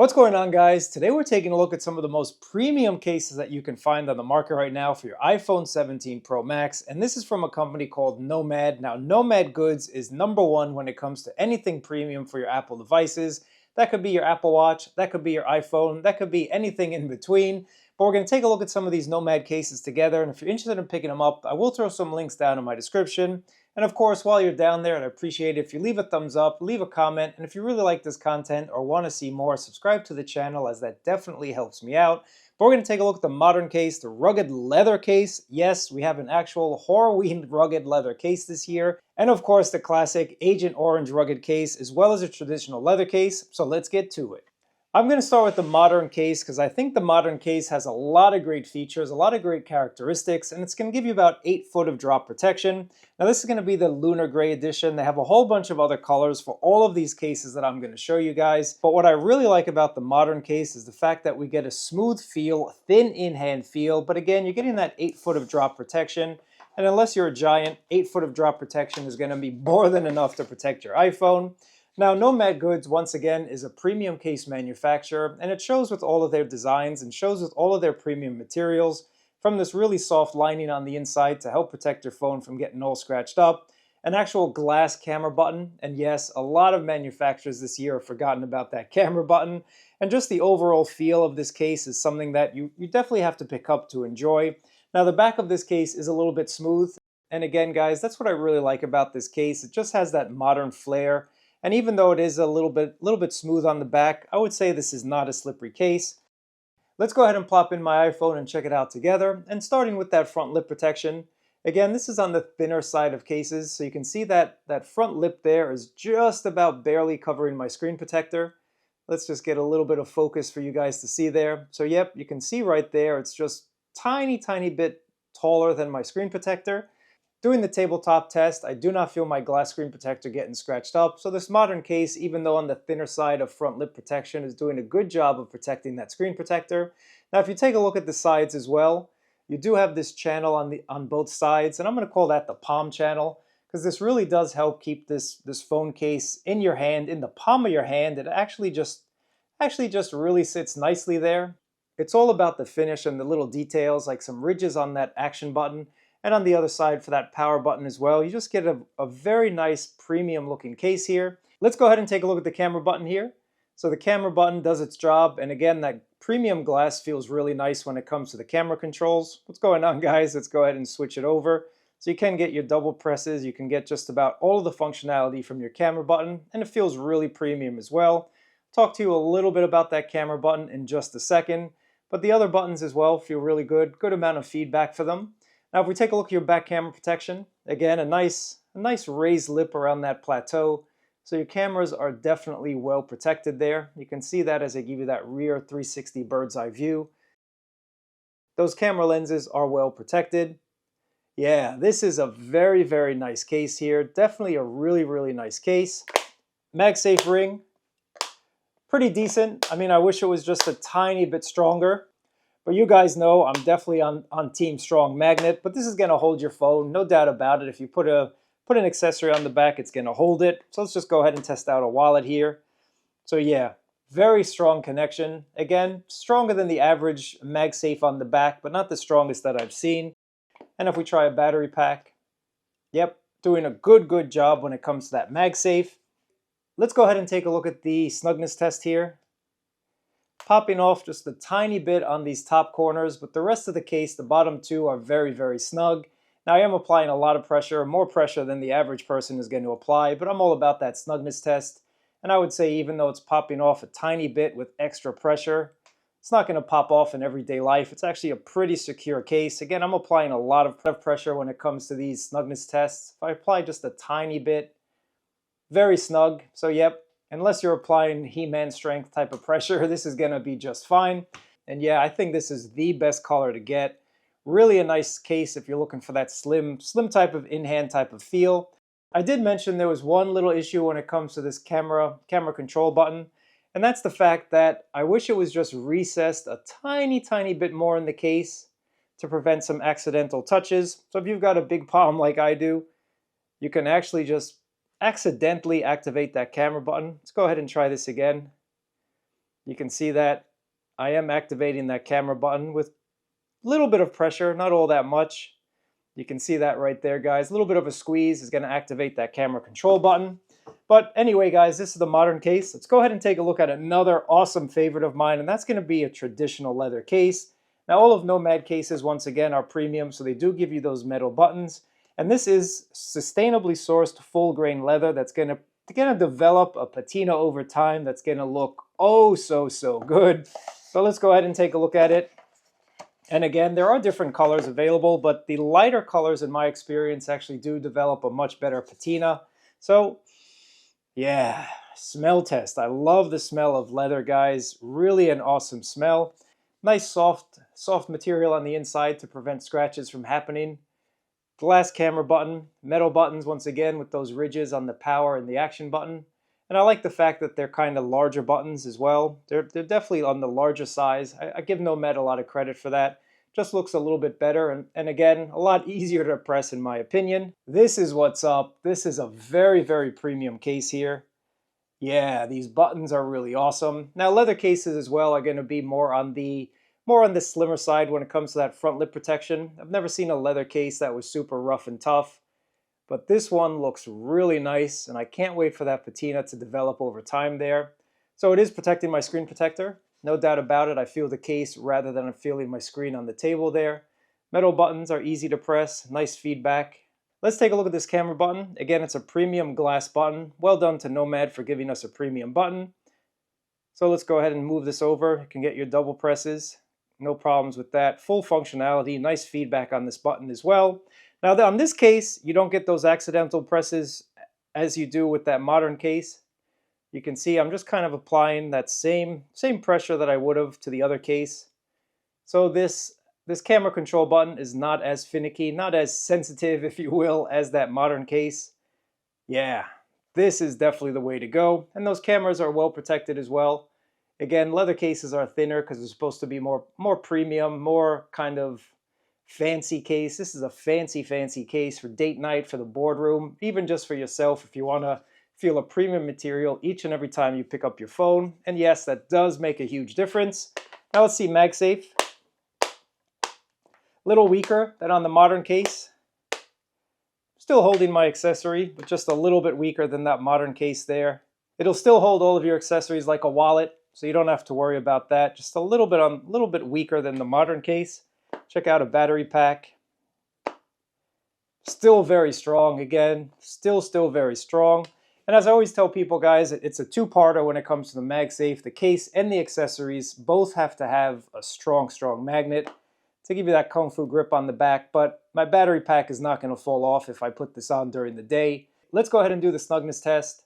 What's going on, guys? Today we're taking a look at some of the most premium cases that you can find on the market right now for your iPhone 17 Pro Max, and this is from a company called Nomad. Now, Nomad Goods is #1 when it comes to anything premium for your Apple devices. That could be your Apple Watch, that could be your iPhone, that could be anything in between. But we're going to take a look at some of these Nomad cases together, and if you're interested in picking them up, I will throw some links down in my description. And of course, while you're down there, I'd appreciate it if you leave a thumbs up, leave a comment, and if you really like this content or want to see more, subscribe to the channel, as that definitely helps me out. But we're going to take a look at the modern case, the rugged leather case. Yes, we have an actual Horween rugged leather case this year. And of course, the classic Agent Orange rugged case, as well as a traditional leather case. So let's get to it. I'm going to start with the modern case because I think the modern case has a lot of great features, a lot of great characteristics, and it's going to give you about 8 foot of drop protection. Now this is going to be the Lunar Gray edition. They have a whole bunch of other colors for all of these cases that I'm going to show you guys. But what I really like about the modern case is the fact that we get a smooth feel, thin in-hand feel, but again, you're getting that 8 foot of drop protection. And unless you're a giant, 8 foot of drop protection is going to be more than enough to protect your iPhone. Now, Nomad Goods, once again, is a premium case manufacturer, and it shows with all of their designs and shows with all of their premium materials, from this really soft lining on the inside to help protect your phone from getting all scratched up, an actual glass camera button, and yes, a lot of manufacturers this year have forgotten about that camera button, and just the overall feel of this case is something that you definitely have to pick up to enjoy. Now, the back of this case is a little bit smooth, and again, guys, that's what I really like about this case. It just has that modern flair. And even though it is a little bit smooth on the back, I would say this is not a slippery case. Let's go ahead and plop in my iPhone and check it out together. And starting with that front lip protection, again, this is on the thinner side of cases, so you can see that front lip there is just about barely covering my screen protector. Let's just get a little bit of focus for you guys to see there. So yep, you can see right there, it's just tiny bit taller than my screen protector. Doing the tabletop test, I do not feel my glass screen protector getting scratched up, so this modern case, even though on the thinner side of front lip protection, is doing a good job of protecting that screen protector. Now if you take a look at the sides as well, you do have this channel on both sides, and I'm going to call that the palm channel, because this really does help keep this phone case in your hand, in the palm of your hand. It actually just really sits nicely there. It's all about the finish and the little details, like some ridges on that action button. And on the other side for that power button as well. You just get a very nice premium looking case here. Let's go ahead and take a look at the camera button here. So the camera button does its job, and again, that premium glass feels really nice when it comes to the camera controls. What's going on, guys? Let's go ahead and switch it over. So you can get your double presses, you can get just about all of the functionality from your camera button, and it feels really premium as well. I'll talk to you a little bit about that camera button in just a second, but the other buttons as well feel really good amount of feedback for them. Now if we take a look at your back camera protection, again, a nice raised lip around that plateau. So your cameras are definitely well protected there. You can see that as they give you that rear 360 bird's eye view. Those camera lenses are well protected. Yeah, this is a very nice case here. Definitely a really nice case. MagSafe ring, pretty decent. I mean, I wish it was just a tiny bit stronger. But you guys know I'm definitely on Team Strong Magnet, but this is going to hold your phone, no doubt about it. If you put an accessory on the back, it's going to hold it. So let's just go ahead and test out a wallet here. So yeah, very strong connection. Again, stronger than the average MagSafe on the back, but not the strongest that I've seen. And if we try a battery pack, yep, doing a good job when it comes to that MagSafe. Let's go ahead and take a look at the snugness test here. Popping off just a tiny bit on these top corners, but the rest of the case, the bottom two, are very snug. Now I am applying a lot of pressure, more pressure than the average person is going to apply, but I'm all about that snugness test. And I would say even though it's popping off a tiny bit with extra pressure, it's not going to pop off in everyday life. It's actually a pretty secure case. Again, I'm applying a lot of pressure when it comes to these snugness tests. If I apply just a tiny bit, very snug. So yep. Unless you're applying He-Man strength type of pressure, this is going to be just fine. And yeah, I think this is the best color to get. Really a nice case if you're looking for that slim type of in-hand type of feel. I did mention there was one little issue when it comes to this camera control button, and that's the fact that I wish it was just recessed a tiny bit more in the case to prevent some accidental touches. So if you've got a big palm like I do, you can actually just accidentally activate that camera button. Let's go ahead and try this again. You can see that I am activating that camera button with a little bit of pressure, not all that much. You can see that right there, guys. A little bit of a squeeze is going to activate that camera control button. But anyway, guys, this is the modern case. Let's go ahead and take a look at another awesome favorite of mine, and that's going to be a traditional leather case. Now, all of Nomad cases, once again, are premium, so they do give you those metal buttons. And this is sustainably sourced full-grain leather that's going to develop a patina over time that's going to look oh so good. So let's go ahead and take a look at it. And again, there are different colors available, but the lighter colors, in my experience, actually do develop a much better patina. So, yeah, smell test. I love the smell of leather, guys. Really an awesome smell. Nice soft material on the inside to prevent scratches from happening. Glass camera button, metal buttons once again with those ridges on the power and the action button. And I like the fact that they're kind of larger buttons as well. They're definitely on the larger size. I give Nomad a lot of credit for that. Just looks a little bit better and again, a lot easier to press in my opinion. This is what's up. This is a very premium case here. Yeah, these buttons are really awesome. Now leather cases as well are going to be more on the slimmer side when it comes to that front lip protection. I've never seen a leather case that was super rough and tough. But this one looks really nice, and I can't wait for that patina to develop over time there. So it is protecting my screen protector. No doubt about it, I feel the case rather than I'm feeling my screen on the table there. Metal buttons are easy to press, nice feedback. Let's take a look at this camera button. Again, it's a premium glass button. Well done to Nomad for giving us a premium button. So let's go ahead and move this over. You can get your double presses. No problems with that. Full functionality, nice feedback on this button as well. Now on this case, you don't get those accidental presses as you do with that modern case. You can see I'm just kind of applying that same pressure that I would have to the other case. So this camera control button is not as finicky, not as sensitive, if you will, as that modern case. Yeah, this is definitely the way to go. And those cameras are well protected as well. Again, leather cases are thinner because they're supposed to be more premium, more kind of fancy case. This is a fancy case for date night, for the boardroom, even just for yourself if you want to feel a premium material each and every time you pick up your phone. And yes, that does make a huge difference. Now let's see MagSafe. A little weaker than on the modern case. Still holding my accessory, but just a little bit weaker than that modern case there. It'll still hold all of your accessories like a wallet, so you don't have to worry about that. Just a little bit weaker than the modern case. Check out a battery pack. Still very strong again. Still very strong. And as I always tell people, guys, it's a two-parter when it comes to the MagSafe. The case and the accessories both have to have a strong magnet to give you that kung fu grip on the back. But my battery pack is not going to fall off if I put this on during the day. Let's go ahead and do the snugness test.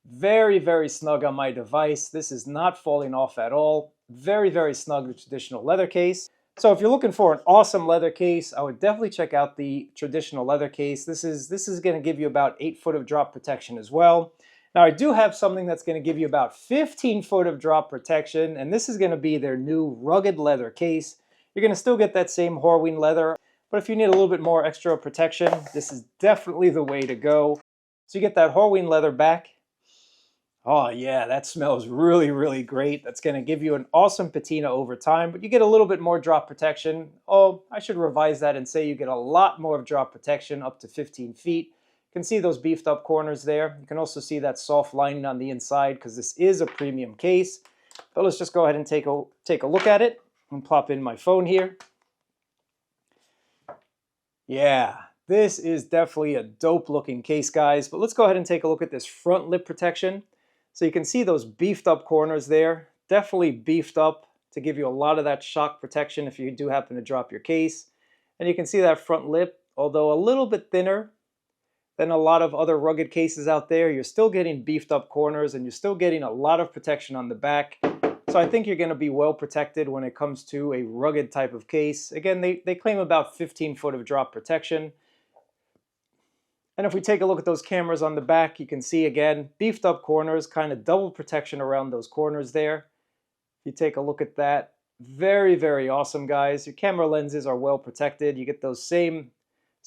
Very snug on my device. This is not falling off at all. Very snug, the traditional leather case. So if you're looking for an awesome leather case, I would definitely check out the traditional leather case. This is going to give you about 8 foot of drop protection as well. Now I do have something that's going to give you about 15 foot of drop protection, and this is going to be their new rugged leather case. You're going to still get that same Horween leather, but if you need a little bit more extra protection, this is definitely the way to go. So you get that Horween leather back. Oh yeah, that smells really great. That's going to give you an awesome patina over time, but you get a little bit more drop protection. Oh, I should revise that and say you get a lot more of drop protection, up to 15 feet. You can see those beefed up corners there. You can also see that soft lining on the inside because this is a premium case. But let's just go ahead and take a look at it and plop in my phone here. Yeah, this is definitely a dope looking case, guys. But let's go ahead and take a look at this front lip protection. So you can see those beefed up corners there, definitely beefed up to give you a lot of that shock protection if you do happen to drop your case. And you can see that front lip, although a little bit thinner than a lot of other rugged cases out there, you're still getting beefed up corners and you're still getting a lot of protection on the back. So I think you're going to be well protected when it comes to a rugged type of case. Again, they claim about 15 foot of drop protection. And if we take a look at those cameras on the back, you can see again, beefed up corners, kind of double protection around those corners there. If you take a look at that, very awesome, guys. Your camera lenses are well protected. You get those same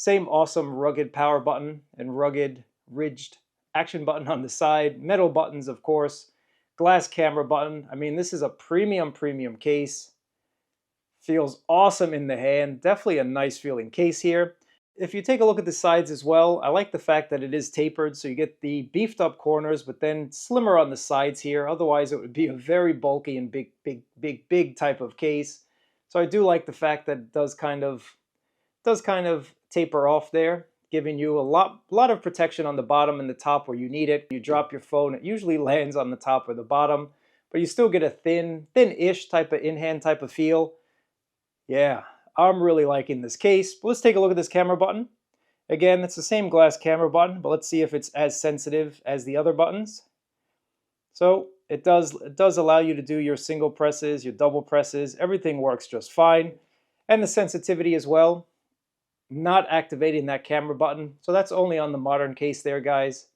awesome rugged power button and rugged ridged action button on the side. Metal buttons, of course. glass camera button. I mean, this is a premium case. Feels awesome in the hand. Definitely a nice feeling case here. If you take a look at the sides as well, I like the fact that it is tapered, so you get the beefed up corners, but then slimmer on the sides here. Otherwise, it would be a very bulky and big type of case. So I do like the fact that it does kind of taper off there, giving you a lot of protection on the bottom and the top where you need it. You drop your phone, it usually lands on the top or the bottom, but you still get a thin-ish type of in-hand type of feel. Yeah, I'm really liking this case. But let's take a look at this camera button. Again, it's the same glass camera button, but let's see if it's as sensitive as the other buttons. So it does allow you to do your single presses, your double presses. Everything works just fine. And the sensitivity as well, not activating that camera button. So that's only on the modern case there, guys.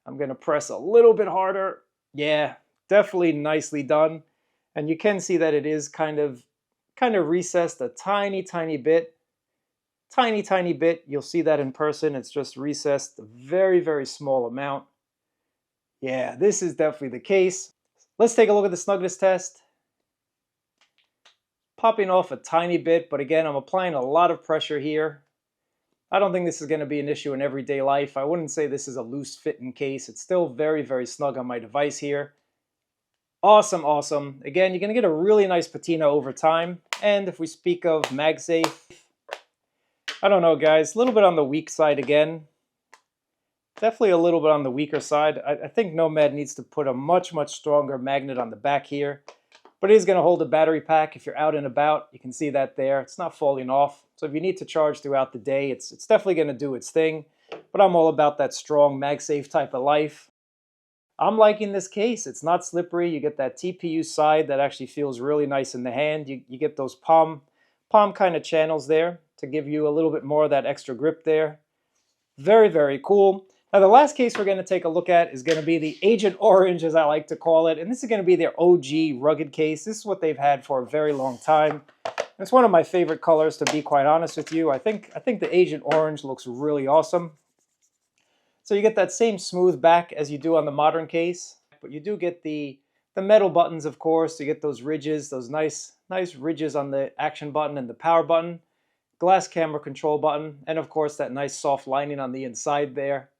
I'm going to press a little bit harder. Yeah, definitely nicely done. And you can see that it is kind of recessed a tiny bit. Tiny bit. You'll see that in person. It's just recessed a very small amount. Yeah, this is definitely the case. Let's take a look at the snugness test. Popping off a tiny bit, but again, I'm applying a lot of pressure here. I don't think this is going to be an issue in everyday life. I wouldn't say this is a loose fitting case. It's still very snug on my device here. Awesome. Again, you're going to get a really nice patina over time. And if we speak of MagSafe, I don't know, guys, a little bit on the weak side again. Definitely a little bit on the weaker side. I think Nomad needs to put a much stronger magnet on the back here. But it is going to hold a battery pack if you're out and about. You can see that there. It's not falling off. So if you need to charge throughout the day, it's definitely going to do its thing. But I'm all about that strong MagSafe type of life. I'm liking this case. It's not slippery. You get that TPU side that actually feels really nice in the hand. You get those palm kind of channels there to give you a little bit more of that extra grip there. Very cool. Now the last case we're going to take a look at is going to be the Agent Orange, as I like to call it. And this is going to be their OG rugged case. This is what they've had for a very long time. It's one of my favorite colors, to be quite honest with you. I think the Agent Orange looks really awesome. So you get that same smooth back as you do on the modern case, but you do get the metal buttons, of course. You get those ridges, those nice ridges on the action button and the power button, glass camera control button, and of course that nice soft lining on the inside there.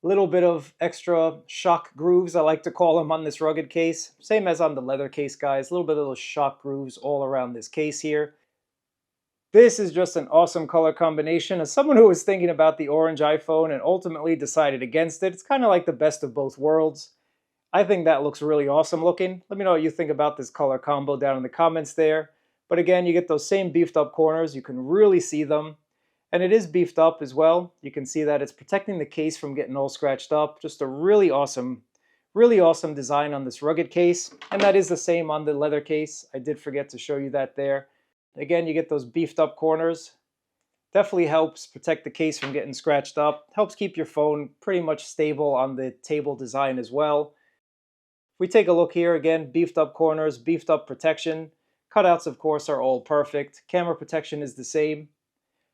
Little bit of extra shock grooves, I like to call them, on this rugged case. Same as on the leather case, guys. A little bit of those shock grooves all around this case here. This is just an awesome color combination. As someone who was thinking about the orange iPhone and ultimately decided against it, it's kind of like the best of both worlds. I think that looks really awesome looking. Let me know what you think about this color combo down in the comments there. But again, you get those same beefed up corners. You can really see them. And it is beefed up as well. You can see that it's protecting the case from getting all scratched up. Just a really awesome design on this rugged case. And that is the same on the leather case. I did forget to show you that there. Again, you get those beefed up corners. Definitely helps protect the case from getting scratched up. Helps keep your phone pretty much stable on the table design as well. If we take a look here, again, beefed up corners, beefed up protection. Cutouts, of course, are all perfect. Camera protection is the same.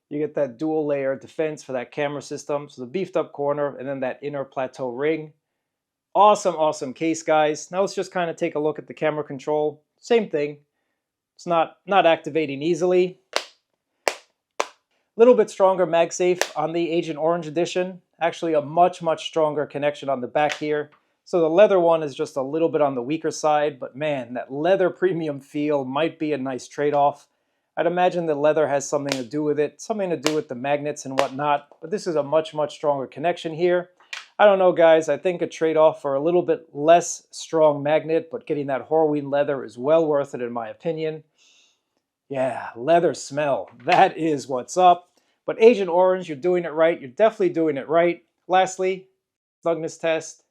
You get that dual layer defense for that camera system. So the beefed up corner and then that inner plateau ring. Awesome case, guys. Now let's just kind of take a look at the camera control. Same thing. It's not activating easily. A little bit stronger MagSafe on the Agent Orange edition. Actually a much stronger connection on the back here. So the leather one is just a little bit on the weaker side, but man, that leather premium feel might be a nice trade-off. I'd imagine the leather has something to do with it, something to do with the magnets and whatnot, but this is a much stronger connection here. I don't know, guys. I think a trade-off for a little bit less strong magnet, but getting that Horween leather is well worth it in my opinion. Yeah, leather smell. That is what's up. But Agent Orange, you're doing it right. You're definitely doing it right. Lastly, snugness test.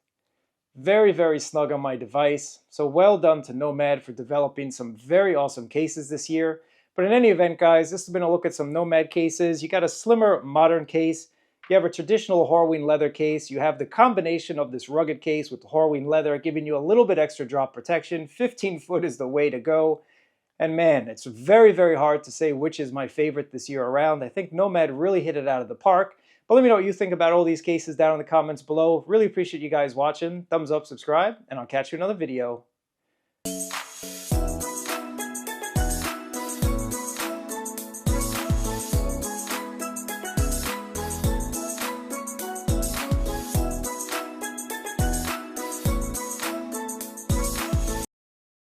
Very snug on my device. So well done to Nomad for developing some very awesome cases this year. But in any event, guys, this has been a look at some Nomad cases. You got a slimmer modern case. You have a traditional Horween leather case. You have the combination of this rugged case with the Horween leather, giving you a little bit extra drop protection. 15 foot is the way to go. And man, it's very hard to say which is my favorite this year around. I think Nomad really hit it out of the park. But let me know what you think about all these cases down in the comments below. Really appreciate you guys watching. Thumbs up, subscribe, and I'll catch you in another video.